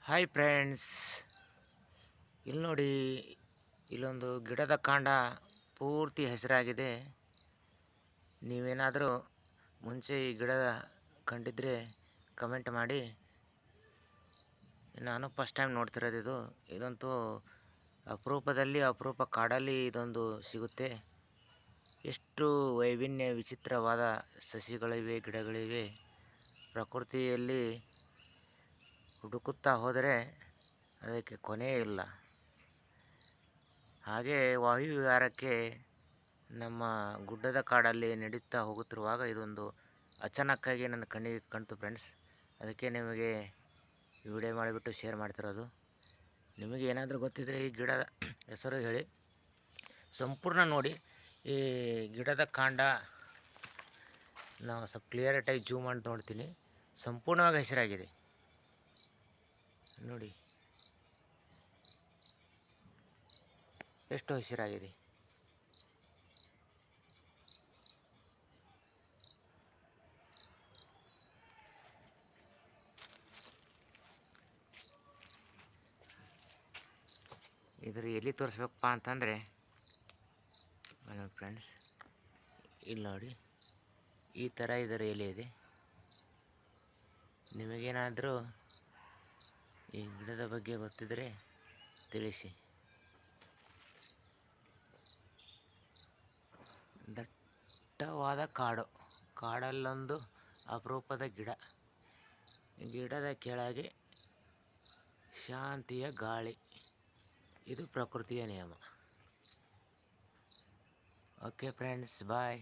Hi friends, ಇಲ್ಲಿ ನೋಡಿ, ಇಲ್ಲೊಂದು ಗಿಡದ ಕಾಂಡ ಪೂರ್ತಿ ಹಸಿರಾಗಿದೆ. ನೀವೇನಾದರೂ ಮುಂಚೆ ಈ ಗಿಡದ ಕಂಡಿದ್ರೆ ಕಮೆಂಟ್ ಮಾಡಿ. ನಾನು ಫಸ್ಟ್ ಟೈಮ್ ನೋಡ್ತಿರೋದು ಇದಂತೂ ಅಪರೂಪದಲ್ಲಿ ಅಪರೂಪ ಕಾಡಲ್ಲಿ ಇದೊಂದು ಸಿಗುತ್ತೆ. ಎಷ್ಟು ವೈವಿನ್ಯ ವಿಚಿತ್ರವಾದ ಸಸಿಗಳಿವೆ, ಗಿಡಗಳಿವೆ. ಪ್ರಕೃತಿಯಲ್ಲಿ ಹುಡುಕುತ್ತಾ ಹೋದರೆ ಅದಕ್ಕೆ ಕೊನೆಯೇ ಇಲ್ಲ. ಹಾಗೆ ವಾಯುವಿಹಾರಕ್ಕೆ ನಮ್ಮ ಗುಡ್ಡದ ಕಾಡಲ್ಲಿ ನಡೀತಾ ಹೋಗುತ್ತಿರುವಾಗ ಇದೊಂದು ಅಚಾನಕ್ಕಾಗಿ ನನ್ನ ಕಣ್ಣಿಗೆ ಕಾಣ್ತು ಫ್ರೆಂಡ್ಸ್. ಅದಕ್ಕೆ ನಿಮಗೆ ವಿಡಿಯೋ ಮಾಡಿಬಿಟ್ಟು ಶೇರ್ ಮಾಡ್ತಿರೋದು. ನಿಮಗೆ ಏನಾದರೂ ಗೊತ್ತಿದ್ದರೆ ಈ ಗಿಡದ ಹೆಸರು ಹೇಳಿ. ಸಂಪೂರ್ಣ ನೋಡಿ, ಈ ಗಿಡದ ಕಾಂಡ ನಾವು ಸ್ವಲ್ಪ ಕ್ಲಿಯರಿಟಾಗಿ ಜೂಮ್ ಮಾಡಿ ನೋಡ್ತೀನಿ. ಸಂಪೂರ್ಣವಾಗಿ ಹಸಿರಾಗಿದೆ ನೋಡಿ, ಎಷ್ಟು ಹಸಿರಾಗಿದೆ. ಇದ್ರ ಎಲ್ಲಿ ತೋರಿಸ್ಬೇಕಪ್ಪ ಅಂತಂದರೆ ಫ್ರೆಂಡ್ಸ್, ಇಲ್ಲಿ ನೋಡಿ, ಈ ಥರ ಇದರ ಎಲೆ ಇದೆ. ನಿಮಗೇನಾದರೂ ಈ ಗಿಡದ ಬಗ್ಗೆ ಗೊತ್ತಿದ್ದರೆ ತಿಳಿಸಿ. ದಟ್ಟವಾದ ಕಾಡಲ್ಲೊಂದು ಅಪರೂಪದ ಗಿಡದ ಕೆಳಗೆ ಶಾಂತಿಯ ಗಾಳಿ. ಇದು ಪ್ರಕೃತಿಯ ನಿಯಮ. ಓಕೆ ಫ್ರೆಂಡ್ಸ್, ಬಾಯ್.